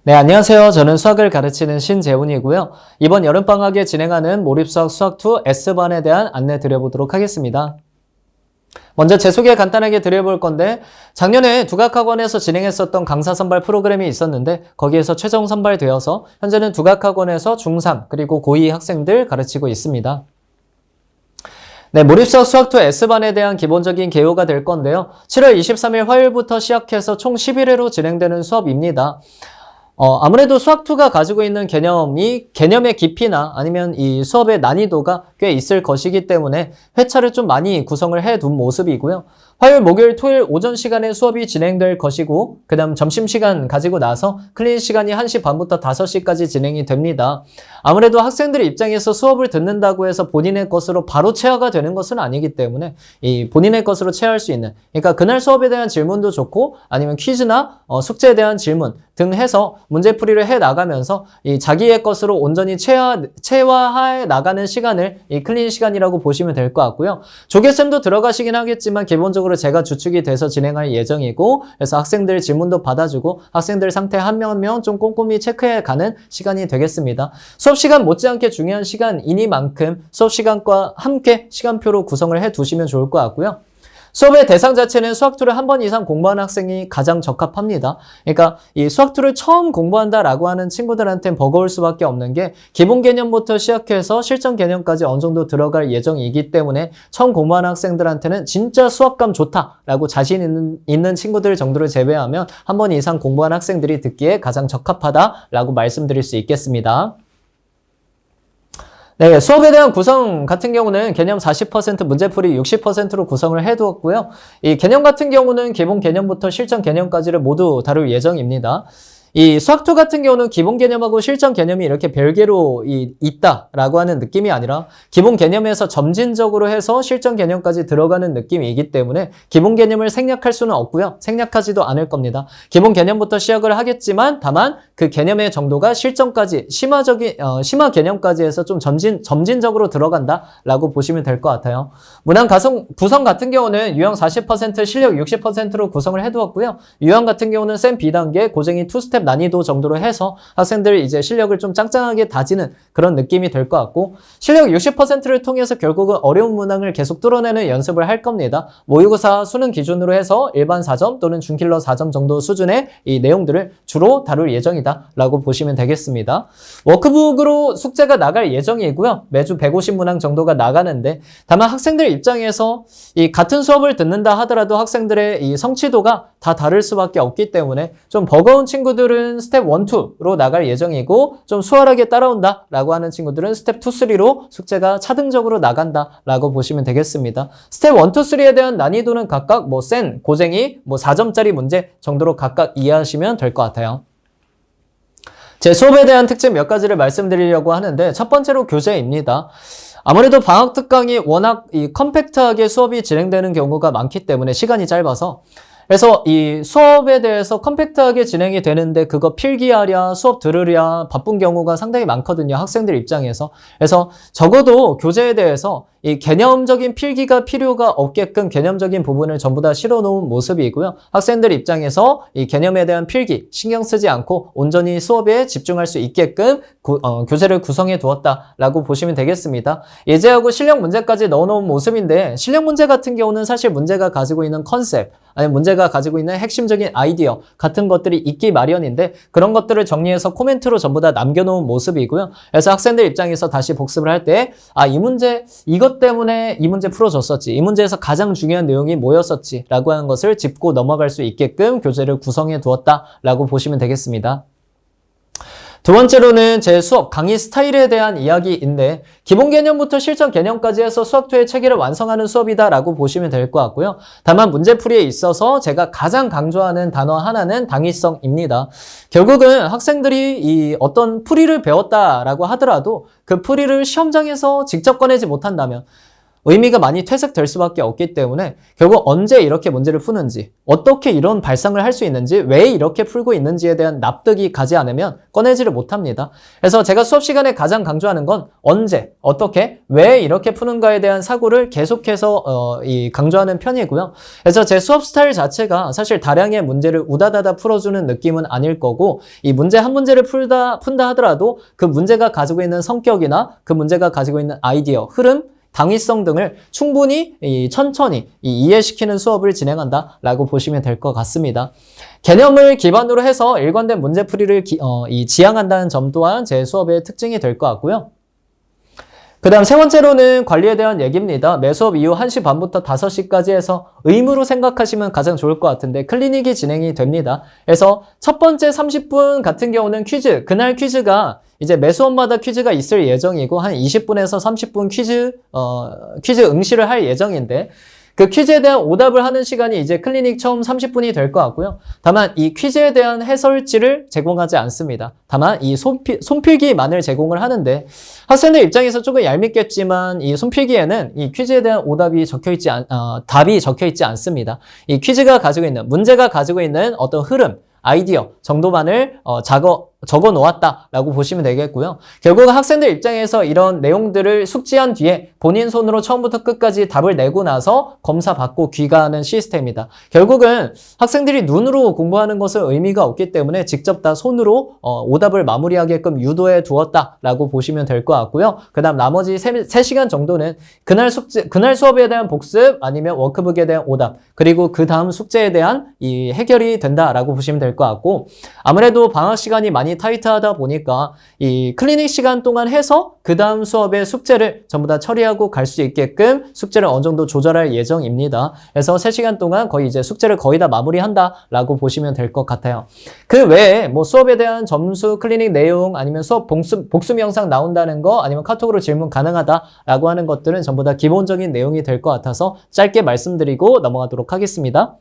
네, 안녕하세요. 저는 수학을 가르치는 신재훈이고요. 이번 여름방학에 진행하는 몰입수학 수학2 S반에 대한 안내 드려보도록 하겠습니다. 먼저 제 소개 간단하게 드려볼 건데, 작년에 두각학원에서 진행했었던 강사 선발 프로그램이 있었는데 거기에서 최종 선발되어서 현재는 두각학원에서 중3 그리고 고2 학생들 가르치고 있습니다. 네, 몰입수학 수학2 S반에 대한 기본적인 개요가 될 건데요. 7월 23일 화요일부터 시작해서 총 11회로 진행되는 수업입니다. 아무래도 수학2가 가지고 있는 개념의 깊이나 아니면 이 수업의 난이도가 꽤 있을 것이기 때문에 회차를 좀 많이 구성을 해둔 모습이고요. 화요일, 목요일, 토요일 오전 시간에 수업이 진행될 것이고, 그 다음 점심시간 가지고 나서 클린 시간이 1시 반부터 5시까지 진행이 됩니다. 아무래도 학생들 입장에서 수업을 듣는다고 해서 본인의 것으로 바로 체화가 되는 것은 아니기 때문에 이 본인의 것으로 체화할 수 있는, 그러니까 그날 수업에 대한 질문도 좋고 아니면 퀴즈나 숙제에 대한 질문 등 해서 문제풀이를 해 나가면서 이 자기의 것으로 온전히 체화해 나가는 시간을 이 클린 시간이라고 보시면 될 것 같고요. 조계쌤도 들어가시긴 하겠지만 기본적으로 제가 주축이 돼서 진행할 예정이고, 그래서 학생들 질문도 받아주고 학생들 상태 한 명 한 명 좀 꼼꼼히 체크해 가는 시간이 되겠습니다. 수업 시간 못지않게 중요한 시간이니만큼 수업 시간과 함께 시간표로 구성을 해 두시면 좋을 것 같고요. 수업의 대상 자체는 수학2를 한 번 이상 공부한 학생이 가장 적합합니다. 그러니까 이 수학2를 처음 공부한다라고 하는 친구들한테는 버거울 수밖에 없는 게, 기본 개념부터 시작해서 실전 개념까지 어느 정도 들어갈 예정이기 때문에 처음 공부하는 학생들한테는 진짜 수학감 좋다라고 자신 있는 친구들 정도를 제외하면 한 번 이상 공부한 학생들이 듣기에 가장 적합하다라고 말씀드릴 수 있겠습니다. 네, 수업에 대한 구성 같은 경우는 개념 40%, 문제풀이 60%로 구성을 해두었고요. 이 개념 같은 경우는 기본 개념부터 실전 개념까지를 모두 다룰 예정입니다. 이 수학2 같은 경우는 기본 개념하고 실전 개념이 이렇게 별개로 있다라고 하는 느낌이 아니라 기본 개념에서 점진적으로 해서 실전 개념까지 들어가는 느낌이기 때문에 기본 개념을 생략할 수는 없고요. 생략하지도 않을 겁니다. 기본 개념부터 시작을 하겠지만 다만 그 개념의 정도가 실전까지 심화 개념까지 해서 좀 점진적으로 들어간다라고 보시면 될 것 같아요. 문항 구성 같은 경우는 유형 40%, 실력 60%로 구성을 해두었고요. 유형 같은 경우는 쌤 B단계, 고쟁이 2스텝 난이도 정도로 해서 학생들 이제 실력을 좀 짱짱하게 다지는 그런 느낌이 될 것 같고, 실력 60%를 통해서 결국은 어려운 문항을 계속 뚫어내는 연습을 할 겁니다. 모의고사 수능 기준으로 해서 일반 4점 또는 준킬러 4점 정도 수준의 이 내용들을 주로 다룰 예정이다 라고 보시면 되겠습니다. 워크북으로 숙제가 나갈 예정이고요. 매주 150문항 정도가 나가는데, 다만 학생들 입장에서 이 같은 수업을 듣는다 하더라도 학생들의 이 성취도가 다 다를 수밖에 없기 때문에 좀 버거운 친구들은 스텝 1, 2로 나갈 예정이고, 좀 수월하게 따라온다 라고 하는 친구들은 스텝 2, 3로 숙제가 차등적으로 나간다 라고 보시면 되겠습니다. 스텝 1, 2, 3에 대한 난이도는 각각 센, 고쟁이, 4점짜리 문제 정도로 각각 이해하시면 될 것 같아요. 제 수업에 대한 특징 몇 가지를 말씀드리려고 하는데, 첫 번째로 교재입니다. 아무래도 방학 특강이 워낙 컴팩트하게 수업이 진행되는 경우가 많기 때문에 시간이 짧아서, 그래서 이 수업에 대해서 컴팩트하게 진행이 되는데 그거 필기하랴 수업 들으랴 바쁜 경우가 상당히 많거든요, 학생들 입장에서. 그래서 적어도 교재에 대해서 이 개념적인 필기가 필요가 없게끔 개념적인 부분을 전부 다 실어놓은 모습이고요. 학생들 입장에서 이 개념에 대한 필기 신경 쓰지 않고 온전히 수업에 집중할 수 있게끔 교재를 구성해 두었다라고 보시면 되겠습니다. 예제하고 실력 문제까지 넣어놓은 모습인데, 실력 문제 같은 경우는 사실 문제가 가지고 있는 컨셉, 아니면 문제가 가지고 있는 핵심적인 아이디어 같은 것들이 있기 마련인데, 그런 것들을 정리해서 코멘트로 전부 다 남겨놓은 모습이고요. 그래서 학생들 입장에서 다시 복습을 할 때, 이 문제 이것 때문에 이 문제 풀어줬었지, 이 문제에서 가장 중요한 내용이 뭐였었지 라고 하는 것을 짚고 넘어갈 수 있게끔 교재를 구성해 두었다라고 보시면 되겠습니다. 두 번째로는 제 수업 강의 스타일에 대한 이야기인데, 기본 개념부터 실전 개념까지 해서 수학2의 체계를 완성하는 수업이다라고 보시면 될 것 같고요. 다만 문제풀이에 있어서 제가 가장 강조하는 단어 하나는 당위성입니다. 결국은 학생들이 이 어떤 풀이를 배웠다라고 하더라도 그 풀이를 시험장에서 직접 꺼내지 못한다면, 의미가 많이 퇴색될 수밖에 없기 때문에 결국 언제 이렇게 문제를 푸는지, 어떻게 이런 발상을 할 수 있는지, 왜 이렇게 풀고 있는지에 대한 납득이 가지 않으면 꺼내지를 못합니다. 그래서 제가 수업 시간에 가장 강조하는 건 언제, 어떻게, 왜 이렇게 푸는가에 대한 사고를 계속해서 강조하는 편이고요. 그래서 제 수업 스타일 자체가 사실 다량의 문제를 우다다다 풀어주는 느낌은 아닐 거고, 이 문제 한 문제를 푼다 하더라도 그 문제가 가지고 있는 성격이나 그 문제가 가지고 있는 아이디어, 흐름, 당위성 등을 충분히 천천히 이해시키는 수업을 진행한다라고 보시면 될 것 같습니다. 개념을 기반으로 해서 일관된 문제풀이를 지향한다는 점 또한 제 수업의 특징이 될 것 같고요. 그 다음 세 번째로는 관리에 대한 얘기입니다. 매 수업 이후 1시 반부터 5시까지 해서 의무로 생각하시면 가장 좋을 것 같은데 클리닉이 진행이 됩니다. 그래서 첫 번째 30분 같은 경우는 퀴즈, 그날 퀴즈가 이제 매 수업마다 퀴즈가 있을 예정이고 한 20분에서 30분 퀴즈 응시를 할 예정인데 그 퀴즈에 대한 오답을 하는 시간이 이제 클리닉 처음 30분이 될 것 같고요. 다만 이 퀴즈에 대한 해설지를 제공하지 않습니다. 다만 이 손필기만을 제공을 하는데 학생들 입장에서 조금 얄밉겠지만 이 손필기에는 이 퀴즈에 대한 답이 적혀 있지 않습니다. 이 퀴즈가 가지고 있는, 문제가 가지고 있는 어떤 흐름, 아이디어 정도만을 적어 놓았다라고 보시면 되겠고요. 결국 학생들 입장에서 이런 내용들을 숙지한 뒤에 본인 손으로 처음부터 끝까지 답을 내고 나서 검사받고 귀가하는 시스템이다. 결국은 학생들이 눈으로 공부하는 것은 의미가 없기 때문에 직접 다 손으로 오답을 마무리하게끔 유도해 두었다라고 보시면 될 것 같고요. 그 다음 나머지 3시간 정도는 그날 수업에 대한 복습 아니면 워크북에 대한 오답 그리고 그 다음 숙제에 대한 이 해결이 된다라고 보시면 될 것 같고 아무래도 방학 시간이 많이 타이트하다 보니까 이 클리닉 시간 동안 해서 그 다음 수업의 숙제를 전부 다 처리하고 갈 수 있게끔 숙제를 어느 정도 조절할 예정입니다. 그래서 3시간 동안 거의 이제 숙제를 거의 다 마무리한다라고 보시면 될 것 같아요. 그 외에 뭐 수업에 대한 점수, 클리닉 내용 아니면 수업 복습 영상 나온다는 거 아니면 카톡으로 질문 가능하다라고 하는 것들은 전부 다 기본적인 내용이 될 것 같아서 짧게 말씀드리고 넘어가도록 하겠습니다.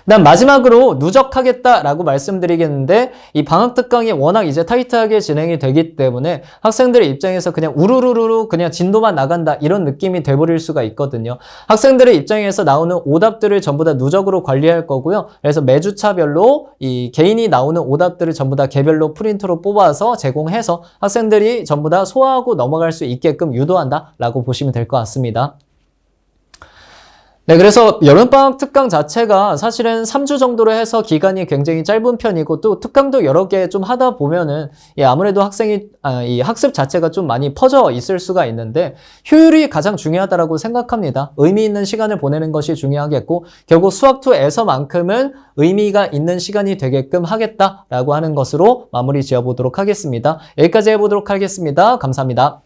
그다음 마지막으로 누적하겠다라고 말씀드리겠는데 이 방학 특강이 워낙 이제 타이트하게 진행이 되기 때문에 학생들의 입장에서 그냥 우르르르 그냥 진도만 나간다 이런 느낌이 돼버릴 수가 있거든요. 학생들의 입장에서 나오는 오답들을 전부 다 누적으로 관리할 거고요. 그래서 매주차별로 이 개인이 나오는 오답들을 전부 다 개별로 프린트로 뽑아서 제공해서 학생들이 전부 다 소화하고 넘어갈 수 있게끔 유도한다라고 보시면 될 것 같습니다. 네, 그래서 여름방학 특강 자체가 사실은 3주 정도로 해서 기간이 굉장히 짧은 편이고 또 특강도 여러 개 좀 하다 보면은 아무래도 이 학습 자체가 좀 많이 퍼져 있을 수가 있는데 효율이 가장 중요하다고 생각합니다. 의미 있는 시간을 보내는 것이 중요하겠고 결국 수학2에서만큼은 의미가 있는 시간이 되게끔 하겠다라고 하는 것으로 마무리 지어보도록 하겠습니다. 여기까지 해보도록 하겠습니다. 감사합니다.